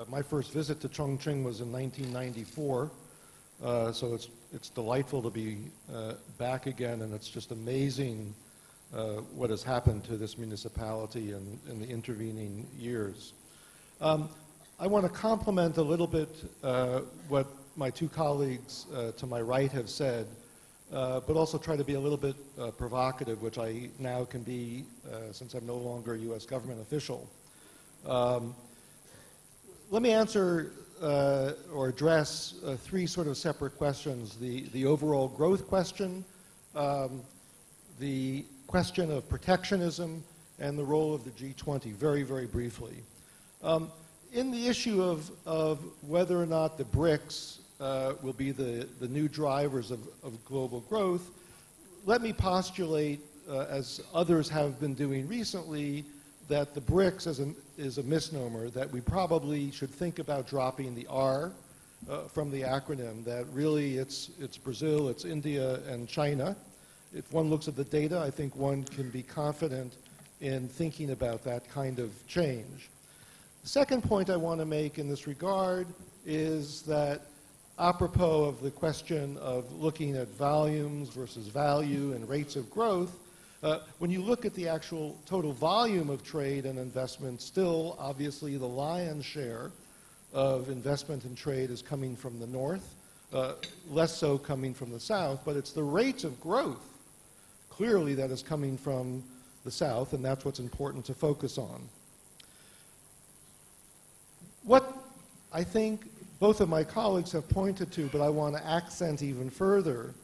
My first visit to Chongqing was in 1994, so it's delightful to be back again, and it's just amazing what has happened to this municipality in the intervening years. I want to compliment a little bit what my two colleagues to my right have said, but also try to be a little bit provocative, which I now can be since I'm no longer a U.S. government official. Let me answer or address three sort of separate questions. The overall growth question, the question of protectionism, and the role of the G20, very, very briefly. In the issue of whether or not the BRICS will be the new drivers of global growth, let me postulate, as others have been doing recently, that the BRICS is a misnomer, that we probably should think about dropping the R from the acronym, that really it's Brazil, it's India, and China. If one looks at the data, I think one can be confident in thinking about that kind of change. The second point I want to make in this regard is that apropos of the question of looking at volumes versus value and rates of growth, when you look at the actual total volume of trade and investment, still, obviously, the lion's share of investment and trade is coming from the north, less so coming from the south, but it's the rates of growth, clearly, that is coming from the south, and that's what's important to focus on. What I think both of my colleagues have pointed to, but I want to accent even further,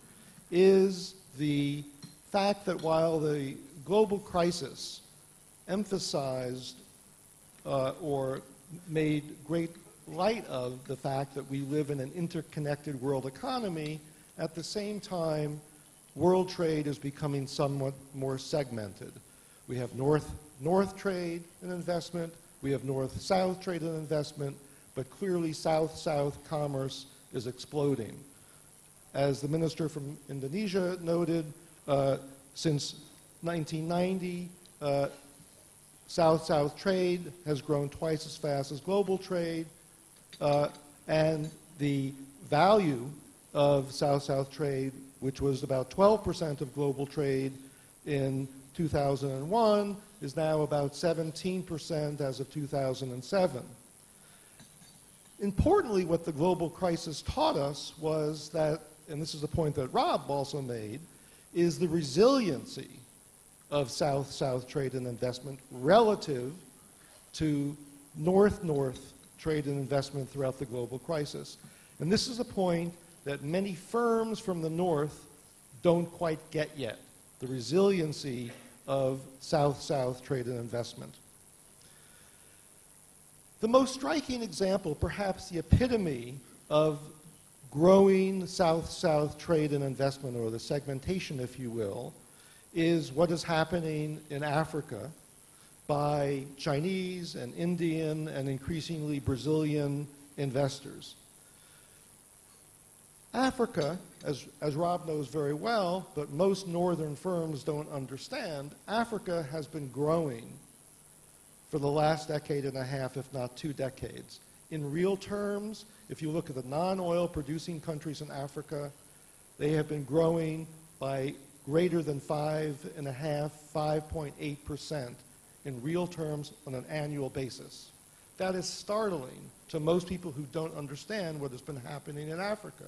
is the fact that while the global crisis emphasized or made great light of the fact that we live in an interconnected world economy, at the same time, world trade is becoming somewhat more segmented. We have north-north trade and investment, we have north-south trade and investment, but clearly south-south commerce is exploding. As the minister from Indonesia noted, since 1990, south-south trade has grown twice as fast as global trade, and the value of south-south trade, which was about 12% of global trade in 2001, is now about 17% as of 2007. Importantly, what the global crisis taught us was that, and this is a point that Rob also made, is the resiliency of south-south trade and investment relative to north-north trade and investment throughout the global crisis. And this is a point that many firms from the north don't quite get yet, the resiliency of south-south trade and investment. The most striking example, perhaps the epitome of growing south-south trade and investment, or the segmentation, if you will, is what is happening in Africa by Chinese and Indian and increasingly Brazilian investors. Africa, as Rob knows very well, but most northern firms don't understand, Africa has been growing for the last decade and a half, if not 2 decades. In real terms, if you look at the non-oil producing countries in Africa, they have been growing by greater than 5.5%, 5.8% in real terms on an annual basis. That is startling to most people who don't understand what has been happening in Africa.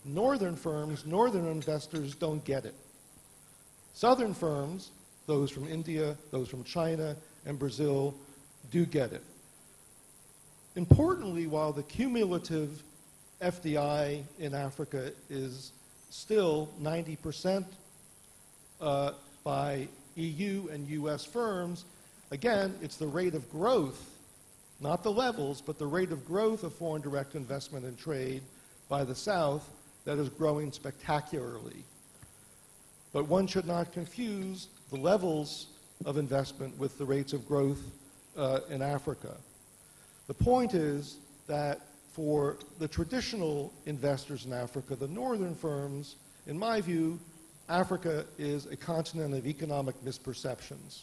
Northern firms, northern investors don't get it. Southern firms, those from India, those from China and Brazil, do get it. Importantly, while the cumulative FDI in Africa is still 90% by EU and US firms, again, it's the rate of growth, not the levels, but the rate of growth of foreign direct investment and trade by the South that is growing spectacularly. But one should not confuse the levels of investment with the rates of growth in Africa. The point is that for the traditional investors in Africa, the northern firms, in my view, Africa is a continent of economic misperceptions.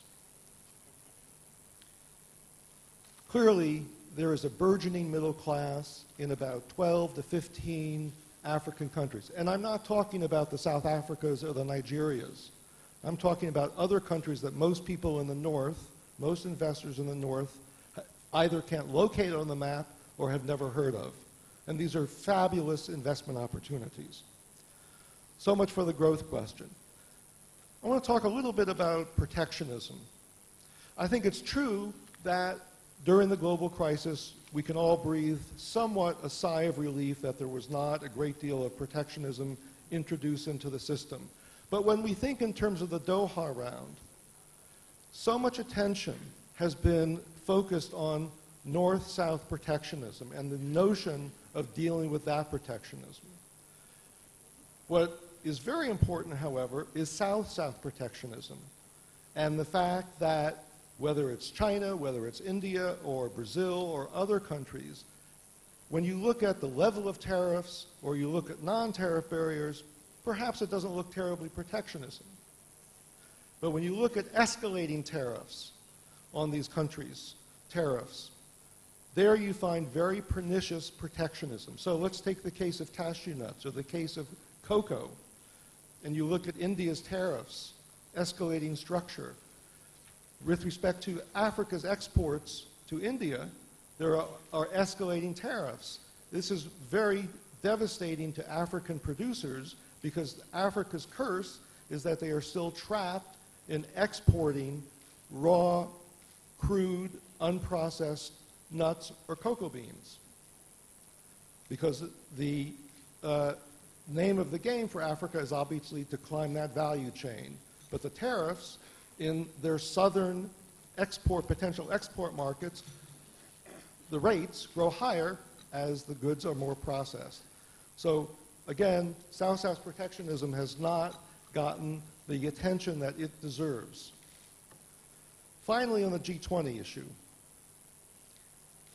Clearly, there is a burgeoning middle class in about 12 to 15 African countries. And I'm not talking about the South Africas or the Nigerias. I'm talking about other countries that most people in the North, most investors in the North, either can't locate on the map or have never heard of. And these are fabulous investment opportunities. So much for the growth question. I want to talk a little bit about protectionism. I think it's true that during the global crisis, we can all breathe somewhat a sigh of relief that there was not a great deal of protectionism introduced into the system. But when we think in terms of the Doha round, so much attention has been focused on North-South protectionism and the notion of dealing with that protectionism. What is very important, however, is South-South protectionism and the fact that whether it's China, whether it's India or Brazil or other countries, when you look at the level of tariffs or you look at non-tariff barriers, perhaps it doesn't look terribly protectionism. But when you look at escalating tariffs on these countries, there you find very pernicious protectionism. So let's take the case of cashew nuts or the case of cocoa, and you look at India's tariffs, escalating structure. With respect to Africa's exports to India, there are escalating tariffs. This is very devastating to African producers because Africa's curse is that they are still trapped in exporting raw, crude, unprocessed nuts or cocoa beans. Because the name of the game for Africa is obviously to climb that value chain. But the tariffs in their southern potential export markets, the rates grow higher as the goods are more processed. So again, South-South protectionism has not gotten the attention that it deserves. Finally, on the G20 issue,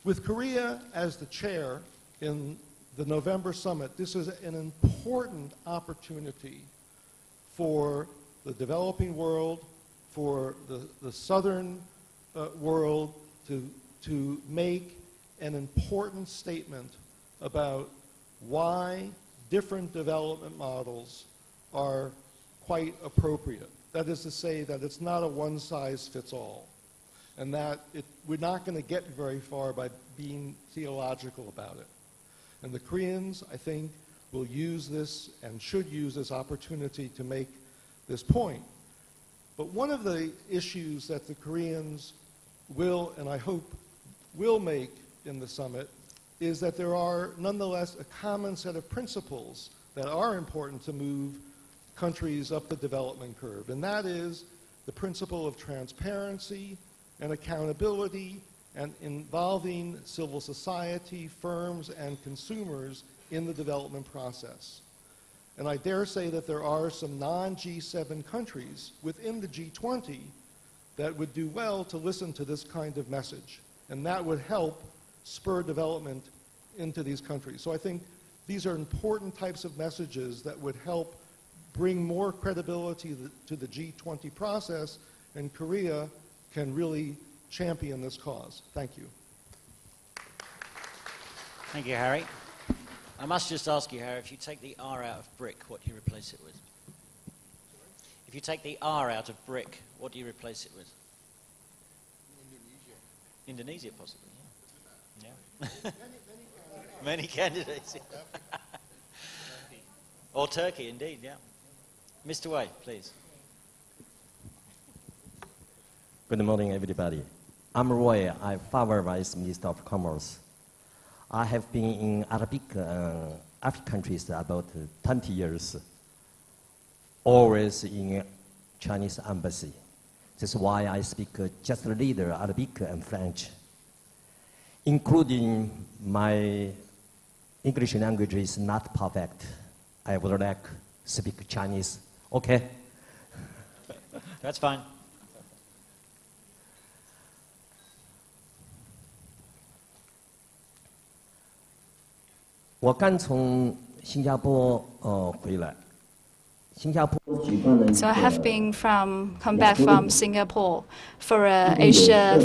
with Korea as the chair in the November summit, this is an important opportunity for the developing world, for the southern world to make an important statement about why different development models are quite appropriate. That is to say that it's not a one-size-fits-all, and that we're not going to get very far by being theological about it. And the Koreans, I think, will use this and should use this opportunity to make this point. But one of the issues that the Koreans will, and I hope will make in the summit, is that there are nonetheless a common set of principles that are important to move countries up the development curve. And that is the principle of transparency and accountability and involving civil society, firms, and consumers in the development process. And I dare say that there are some non-G7 countries within the G20 that would do well to listen to this kind of message. And that would help spur development into these countries. So I think these are important types of messages that would help bring more credibility to the G20 process, and Korea can really champion this cause. Thank you. Thank you, Harry. I must just ask you, Harry, if you take the R out of brick, what do you replace it with? If you take the R out of brick, what do you replace it with? Indonesia, possibly, yeah. Many candidates. Or Turkey, indeed, yeah. Mr. Wei, please. Good morning, everybody. I'm Roy. I'm former Vice Minister of Commerce. I have been in African countries about 20 years, always in Chinese embassy. That's why I speak just a little Arabic and French, including my English language is not perfect. I would like to speak Chinese. Okay? That's fine. 我刚从新加坡回来。新加坡 So I have come back from Singapore for Asia